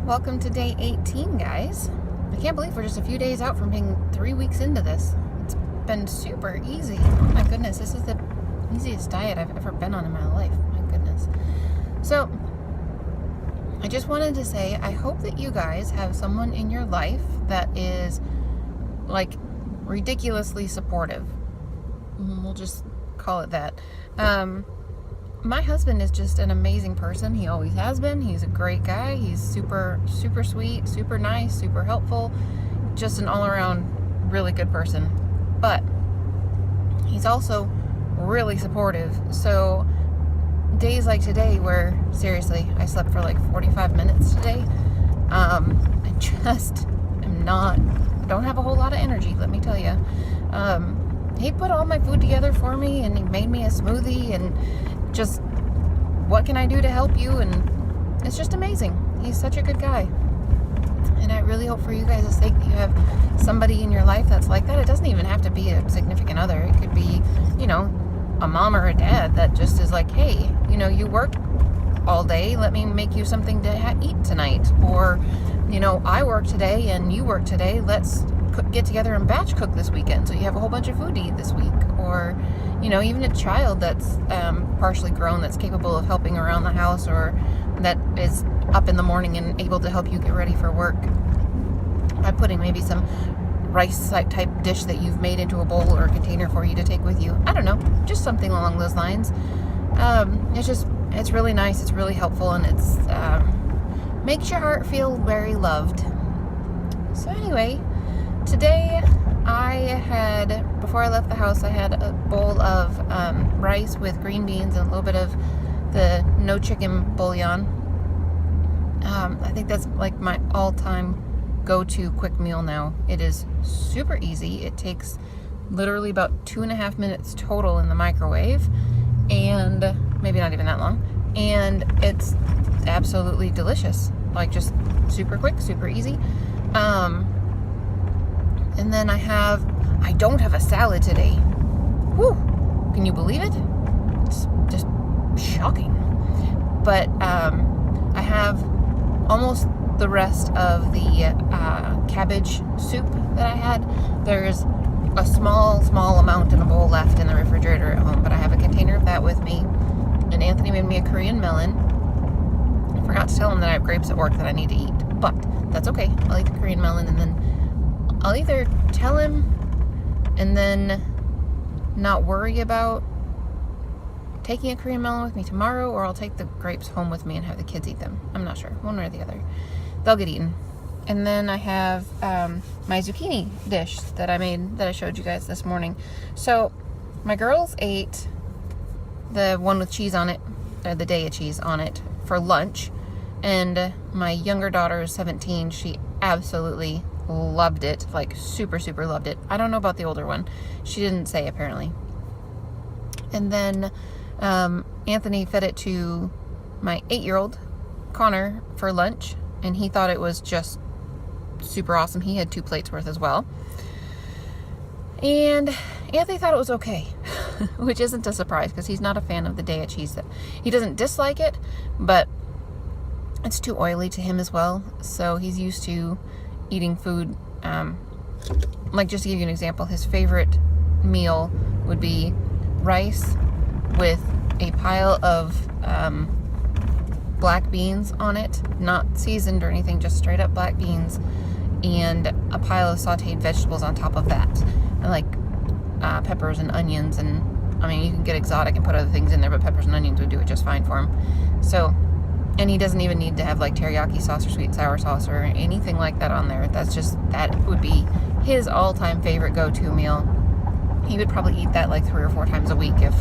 welcome to day 18, guys. I can't believe we're just a few days out from being 3 weeks into this. It's been super easy. Oh my goodness, this is the easiest diet I've ever been on in my life. My goodness. So, I just wanted to say, I hope that you guys have someone in your life that is, like, ridiculously supportive. We'll just call it that. My husband is just an amazing person. He always has been. He's a great guy. He's super, super sweet, super nice, super helpful. Just an all-around really good person. But he's also really supportive. So days like today where, seriously, I slept for like 45 minutes today, I just don't have a whole lot of energy, let me tell you. He put all my food together for me, and he made me a smoothie, and just, what can I do to help you? And it's just amazing. He's such a good guy. And I really hope for you guys' sake that you have somebody in your life that's like that. It doesn't even have to be a significant other. It could be, a mom or a dad that just is like, hey, you work all day. Let me make you something to eat tonight. Or, I work today and you work today. Let's get together and batch cook this weekend so you have a whole bunch of food to eat this week. Or, even a child that's partially grown that's capable of helping around the house, or that is up in the morning and able to help you get ready for work by putting maybe some rice type dish that you've made into a bowl or a container for you to take with you. I don't know, just something along those lines. It's really nice, it's really helpful, and it's makes your heart feel very loved. So anyway, today before I left the house, I had a bowl of rice with green beans and a little bit of the no chicken bouillon. I think that's like my all-time go-to quick meal now. It is super easy. It takes literally about 2.5 minutes total in the microwave, and maybe not even that long. And it's absolutely delicious. Like, just super quick, super easy. And then I don't have a salad today. Whew, can you believe it? It's just shocking. But I have almost the rest of the cabbage soup that I had. There's a small amount in a bowl left in the refrigerator at home, but I have a container of that with me. And Anthony made me a Korean melon. I forgot to tell him that I have grapes at work that I need to eat, but that's okay. I'll eat the Korean melon, and then I'll either tell him and then not worry about taking a Korean melon with me tomorrow, or I'll take the grapes home with me and have the kids eat them. I'm not sure. One way or the other. They'll get eaten. And then I have my zucchini dish that I made, that I showed you guys this morning. So my girls ate the one with cheese on it, or the day of cheese on it, for lunch. And my younger daughter is 17. She absolutely loved it, like super, super loved it. I don't know about the older one. She didn't say, apparently. And then Anthony fed it to my 8-year-old, Connor, for lunch, and he thought it was just super awesome. He had 2 plates worth as well. And Anthony thought it was okay, which isn't a surprise because he's not a fan of the day of cheese. He doesn't dislike it, but it's too oily to him as well. So he's used to eating food, like, just to give you an example, his favorite meal would be rice with a pile of black beans on it, not seasoned or anything, just straight up black beans, and a pile of sauteed vegetables on top of that, and like peppers and onions. And I mean, you can get exotic and put other things in there, but peppers and onions would do it just fine for him. So, and he doesn't even need to have like teriyaki sauce or sweet and sour sauce or anything like that on there. That would be his all-time favorite go-to meal. He would probably eat that like 3 or 4 times a week if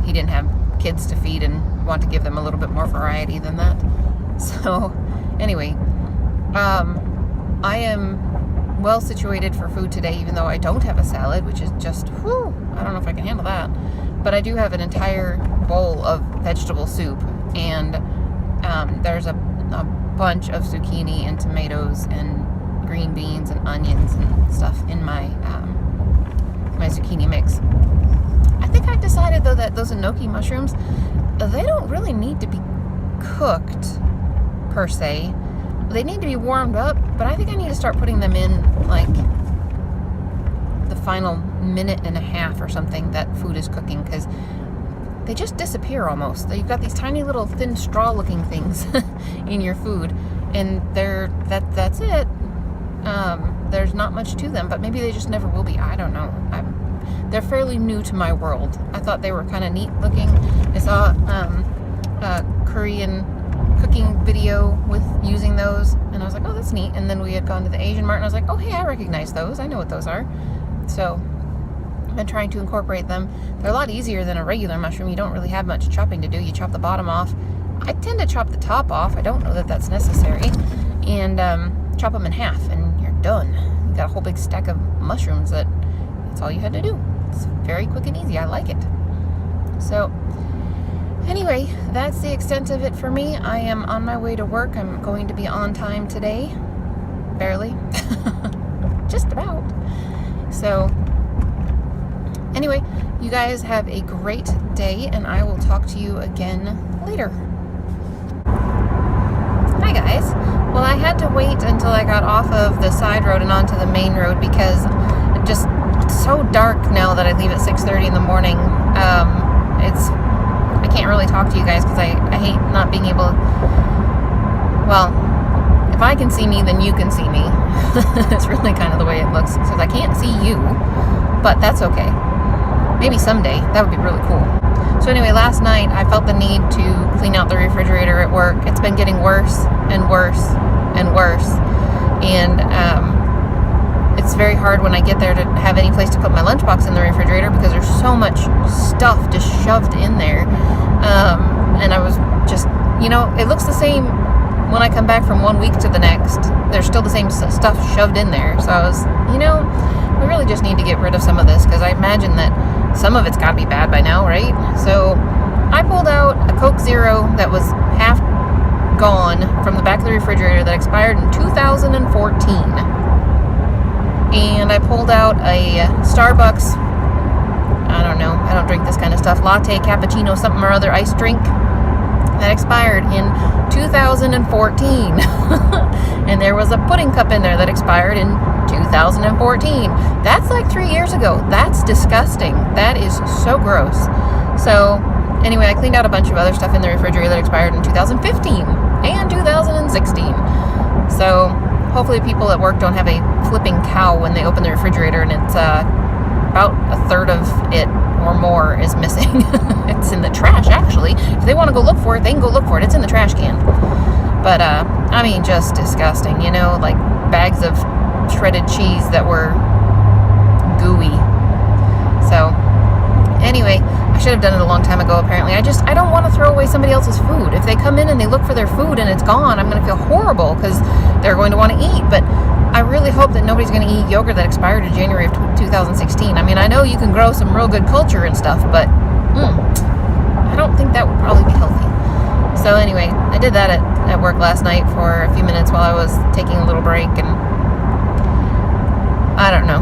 he didn't have kids to feed and want to give them a little bit more variety than that. So anyway, I am well situated for food today, even though I don't have a salad, which is just, whew, I don't know if I can handle that. But I do have an entire bowl of vegetable soup, and there's a bunch of zucchini and tomatoes and green beans and onions and stuff in my my zucchini mix. I think I've decided, though, that those enoki mushrooms, they don't really need to be cooked per se. they need to be warmed up, but I think I need to start putting them in like the final minute and a half or something that food is cooking, because they just disappear almost. You've got these tiny little thin straw looking things in your food, and that's it. There's not much to them, but maybe they just never will be. I don't know. They're fairly new to my world. I thought they were kind of neat looking. I saw a Korean cooking video with using those, and I was like, oh, that's neat. And then we had gone to the Asian Mart, and I was like, oh, hey, I recognize those. I know what those are. So I've been trying to incorporate them. They're a lot easier than a regular mushroom. You don't really have much chopping to do. You chop the bottom off. I tend to chop the top off. I don't know that that's necessary. And chop them in half, and you're done. You got a whole big stack of mushrooms that's all you had to do. It's very quick and easy. I like it. So anyway, that's the extent of it for me. I am on my way to work. I'm going to be on time today. Barely. Just about. So anyway, you guys have a great day, and I will talk to you again later. Hi guys. Well, I had to wait until I got off of the side road and onto the main road because it's so dark now that I leave at 6:30 in the morning. I can't really talk to you guys because I hate not being able. Well, if I can see me, then you can see me. That's really kind of the way it looks. Because I can't see you, but that's okay. Maybe someday. That would be really cool. So anyway, last night I felt the need to clean out the refrigerator at work. It's been getting worse and worse and worse. And it's very hard when I get there to have any place to put my lunchbox in the refrigerator because there's so much stuff just shoved in there. And I was just, it looks the same when I come back from one week to the next. There's still the same stuff shoved in there. So I was, we really just need to get rid of some of this because I imagine that some of it's got to be bad by now, right? So I pulled out a Coke Zero that was half gone from the back of the refrigerator that expired in 2014. And I pulled out a Starbucks, I don't know, I don't drink this kind of stuff, latte, cappuccino, something or other ice drink that expired in 2014. And there was a pudding cup in there that expired in 2014. That's like 3 years ago. That's disgusting. That is so gross. So anyway, I cleaned out a bunch of other stuff in the refrigerator that expired in 2015 and 2016. So hopefully people at work don't have a flipping cow when they open the refrigerator and it's about a third of it or more is missing. It's in the trash, actually. If they want to go look for it, they can go look for it. It's in the trash can. But, just disgusting, like bags of shredded cheese that were gooey. So, anyway, I should have done it a long time ago, apparently. I don't want to throw away somebody else's food. If they come in and they look for their food and it's gone, I'm going to feel horrible because they're going to want to eat. But I really hope that nobody's going to eat yogurt that expired in January of 2016. I mean, I know you can grow some real good culture and stuff, but I don't think that would probably be healthy. So anyway, I did that at work last night for a few minutes while I was taking a little break, and I don't know.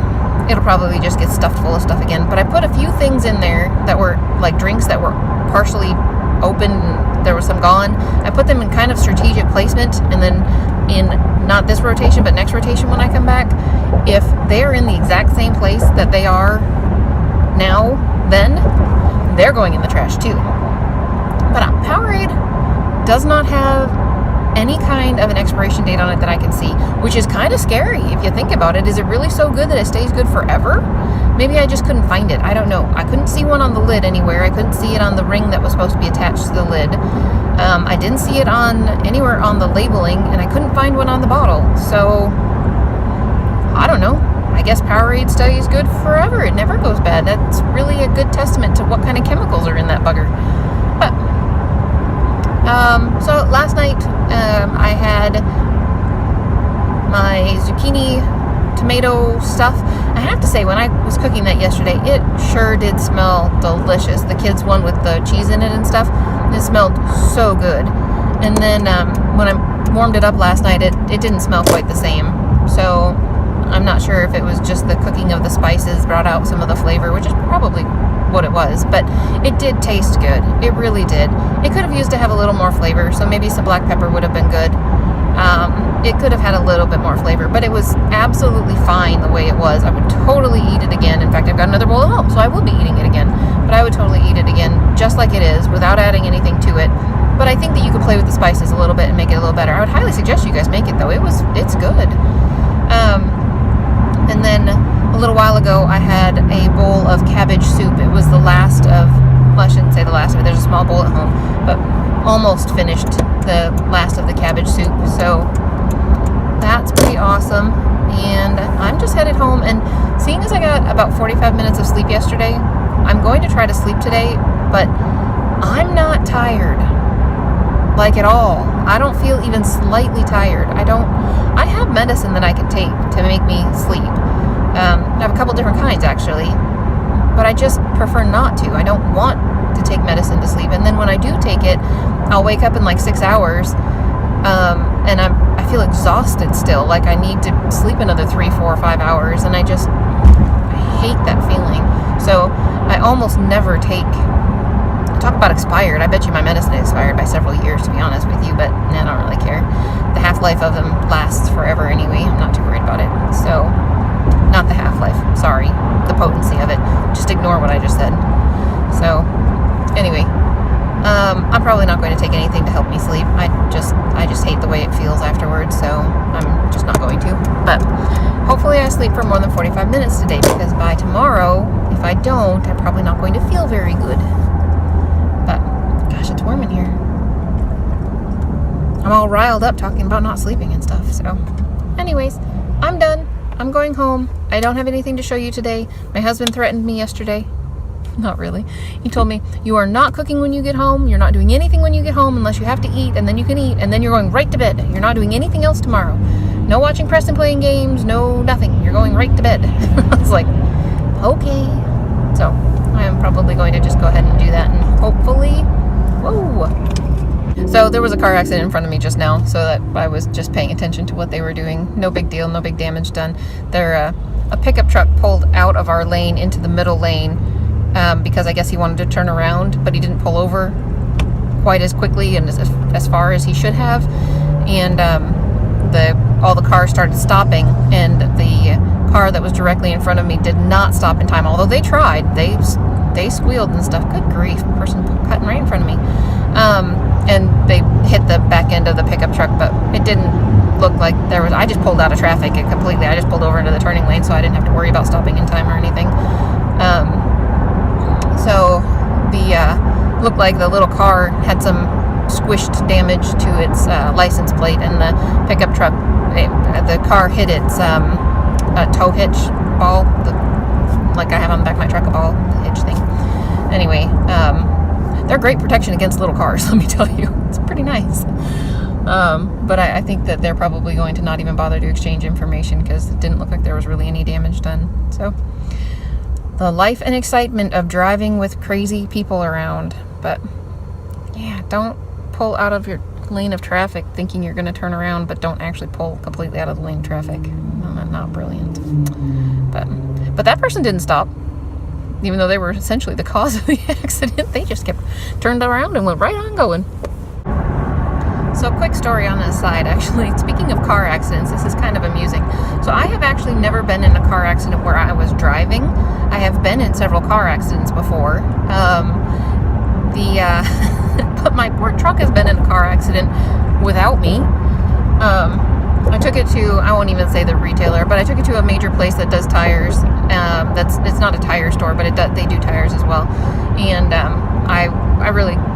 It'll probably just get stuffed full of stuff again. But I put a few things in there that were like drinks that were partially open and there was some gone. I put them in kind of strategic placement, and then in not this rotation but next rotation when I come back, if they are in the exact same place that they are now, then they're going in the trash too. But Powerade does not have any kind of an expiration date on it that I can see, which is kind of scary if you think about it. Is it really so good that it stays good forever? Maybe I just couldn't find it. I don't know. I couldn't see one on the lid anywhere. I couldn't see it on the ring that was supposed to be attached to the lid. I didn't see it anywhere on the labeling, and I couldn't find one on the bottle. So I don't know. I guess Powerade stays good forever. It never goes bad. That's really a good testament to what kind of chemicals are in that bugger. But so last night I had my zucchini tomato stuff. I have to say, when I was cooking that yesterday, it sure did smell delicious. The kids' one with the cheese in it and stuff, it smelled so good. And then when I warmed it up last night, it didn't smell quite the same. So I'm not sure if it was just the cooking of the spices brought out some of the flavor, which is probably what it was, but it did taste good. It really did. It could have used to have a little more flavor, so maybe some black pepper would have been good. It could have had a little bit more flavor, but it was absolutely fine the way it was. I would totally eat it again. In fact, I've got another bowl at home, so I will be eating it again. But I would totally eat it again, just like it is, without adding anything to it. But I think that you could play with the spices a little bit and make it a little better. I would highly suggest you guys make it, though. It's good. And then a little while ago, I had a bowl of cabbage soup. It was the last of, well, I shouldn't say the last of it. There's a small bowl at home, but almost finished the last of the cabbage soup. So that's pretty awesome. And I'm just headed home. And seeing as I got about 45 minutes of sleep yesterday, I'm going to try to sleep today, but I'm not tired. Like at all. I don't feel even slightly tired. I have medicine that I can take to make me sleep. I have a couple different kinds actually, but I just prefer not to. I don't want to take medicine to sleep. And then when I do take it, I'll wake up in like 6 hours, and I feel exhausted still. Like I need to sleep another 3, 4, 5 hours, and I hate that feeling. So I almost never take. Talk about expired. I bet you my medicine expired by several years, to be honest with you, but I don't really care. The half-life of them lasts forever anyway. I'm not too worried about it. So, not the half-life. Sorry. The potency of it. Just ignore what I just said. So, anyway. I'm probably not going to take anything to help me sleep. I just hate the way it feels afterwards, so I'm just not going to. But hopefully I sleep for more than 45 minutes today, because by tomorrow, if I don't, I'm probably not going to feel very good. Gosh, it's warm in here. I'm all riled up talking about not sleeping and stuff. So anyways, I'm done. I'm going home. I don't have anything to show you today. My husband threatened me yesterday. Not really. He told me, you are not cooking when you get home. You're not doing anything when you get home unless you have to eat, and then you can eat, and then you're going right to bed. You're not doing anything else tomorrow. No watching Preston playing games, no nothing. You're going right to bed. I was like, okay. So I am probably going to just go ahead and do that, and hopefully... Whoa! So there was a car accident in front of me just now, so that I was just paying attention to what they were doing. No big deal, no big damage done. A pickup truck pulled out of our lane into the middle lane because I guess he wanted to turn around, but he didn't pull over quite as quickly and as far as he should have. And all the cars started stopping, and the car that was directly in front of me did not stop in time, although they tried. They squealed and stuff. Good grief, person cutting right in front of me. And they hit the back end of the pickup truck, but it didn't look like there was... I just pulled out of traffic completely. I just pulled over into the turning lane, so I didn't have to worry about stopping in time or anything. So looked like the little car had some squished damage to its license plate, and the pickup truck, the car hit its tow hitch ball, like I have on the back of my truck, a ball hitch thing. Anyway, they're great protection against little cars, let me tell you. It's pretty nice. But I think that they're probably going to not even bother to exchange information, because it didn't look like there was really any damage done. So, the life and excitement of driving with crazy people around. But, yeah, don't pull out of your lane of traffic thinking you're going to turn around, but don't actually pull completely out of the lane of traffic. Not brilliant. But that person didn't stop. Even though they were essentially the cause of the accident, they just kept turned around and went right on going. So quick story on this side, actually. Speaking of car accidents, this is kind of amusing. So I have actually never been in a car accident where I was driving. I have been in several car accidents before. But my poor truck has been in a car accident without me. I took it to, I won't even say the retailer, but I took it to a major place that does tires. It's not a tire store, but they do tires as well. And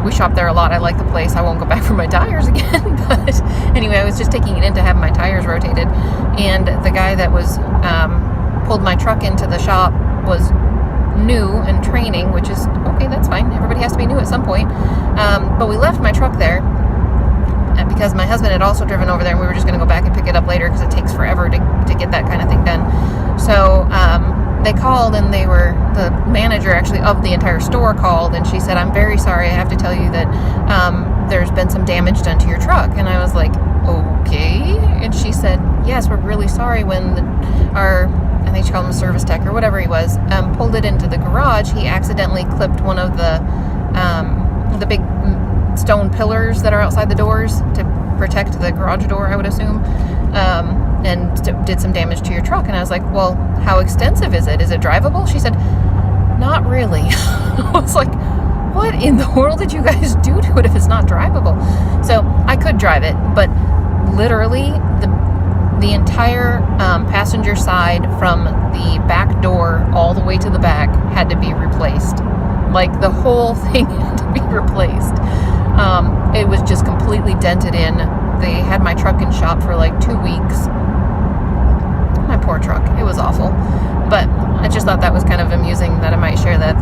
we shop there a lot. I like the place. I won't go back for my tires again. But anyway, I was just taking it in to have my tires rotated. And the guy that was pulled my truck into the shop was new and training, which is okay, that's fine. Everybody has to be new at some point. But we left my truck there because my husband had also driven over there, and we were just going to go back and pick it up later because it takes forever to get that kind of thing done. So they called, and the manager actually of the entire store called, and she said, "I'm very sorry, I have to tell you that there's been some damage done to your truck." And I was like, okay. And she said, "Yes, we're really sorry. When I think she called him a service tech or whatever he was, pulled it into the garage, he accidentally clipped one of the big stone pillars that are outside the doors to protect the garage door, I would assume, and did some damage to your truck. And I was like, well, how extensive is it? Is it drivable? She said, not really. I was like, what in the world did you guys do to it if it's not drivable? So I could drive it, but literally the entire passenger side from the back door all the way to the back had to be replaced. Like the whole thing had to be replaced. It was just completely dented in. They had my truck in shop for like 2 weeks. My poor truck. It was awful. But I just thought that was kind of amusing that I might share that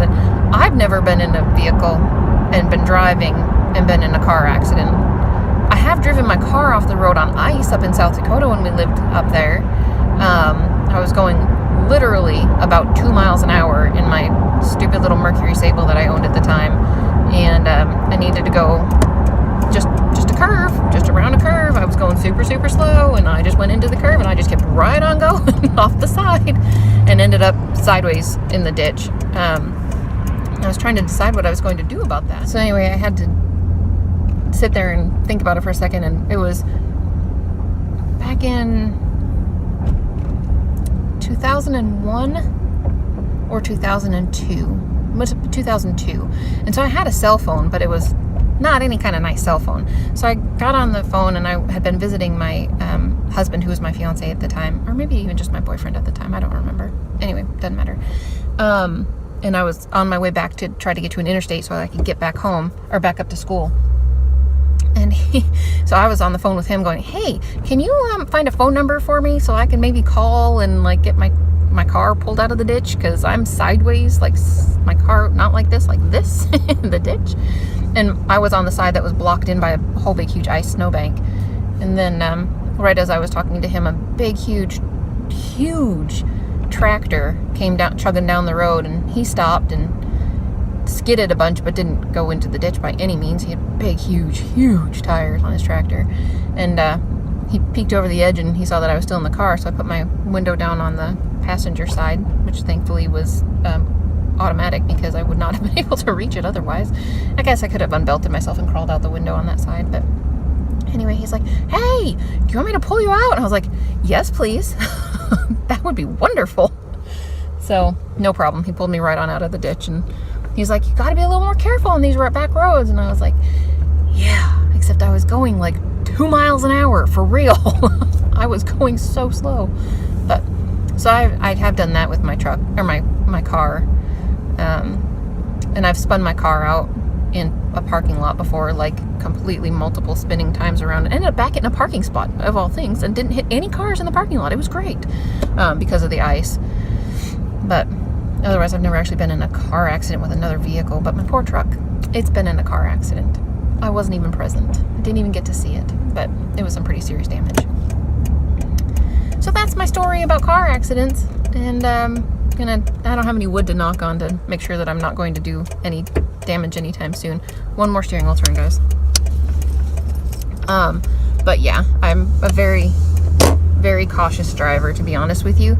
I've never been in a vehicle and been driving and been in a car accident. I have driven my car off the road on ice up in South Dakota when we lived up there. I was going literally about 2 miles an hour in my stupid little Mercury Sable that I owned at the time. And I needed to go just a curve, just around a curve. I was going super, super slow, and I just went into the curve, and I just kept right on going off the side and ended up sideways in the ditch. I was trying to decide what I was going to do about that. So anyway, I had to sit there and think about it for a second, and it was back in 2001 or 2002. 2002. And so I had a cell phone, but it was not any kind of nice cell phone. So I got on the phone, and I had been visiting my husband, who was my fiance at the time, or maybe even just my boyfriend at the time. I don't remember. Anyway, doesn't matter. And I was on my way back to try to get to an interstate so I could get back home or back up to school. And so I was on the phone with him going, hey, can you find a phone number for me so I can maybe call and like get my car pulled out of the ditch, because I'm sideways, like my car, not like this in the ditch. And I was on the side that was blocked in by a whole big huge ice snowbank. And then right as I was talking to him, a big huge tractor came down, chugging down the road, and he stopped and skidded a bunch, but didn't go into the ditch by any means. He had big huge tires on his tractor. And he peeked over the edge, and he saw that I was still in the car, so I put my window down on the passenger side, which thankfully was automatic, because I would not have been able to reach it otherwise. I guess I could have unbelted myself and crawled out the window on that side. But anyway, he's like, hey, do you want me to pull you out? And I was like, yes, please. That would be wonderful. So no problem. He pulled me right on out of the ditch, and he's like, you got to be a little more careful on these back roads. And I was like, yeah, except I was going like 2 miles an hour for real. I was going so slow. But so I have done that with my truck, or my car. And I've spun my car out in a parking lot before, like completely multiple spinning times around, and ended up back in a parking spot of all things, and didn't hit any cars in the parking lot. It was great because of the ice. But otherwise, I've never actually been in a car accident with another vehicle. But my poor truck, it's been in a car accident. I wasn't even present. I didn't even get to see it, but it was some pretty serious damage. So that's my story about car accidents. And I don't have any wood to knock on to make sure that I'm not going to do any damage anytime soon. One more steering wheel turn, guys. But yeah, I'm a very, very cautious driver, to be honest with you.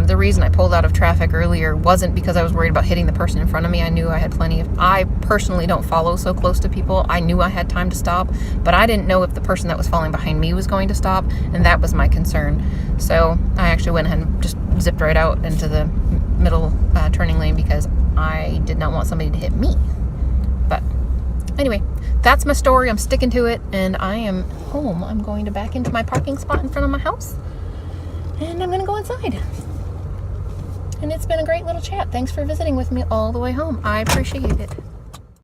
The reason I pulled out of traffic earlier wasn't because I was worried about hitting the person in front of me. I knew I had I personally don't follow so close to people. I knew I had time to stop, but I didn't know if the person that was falling behind me was going to stop, and that was my concern. So I actually went ahead and just zipped right out into the middle turning lane, because I did not want somebody to hit me. But anyway, that's my story. I'm sticking to it, and I am home. I'm going to back into my parking spot in front of my house, and I'm going to go inside. And it's been a great little chat. Thanks for visiting with me all the way home. I appreciate it.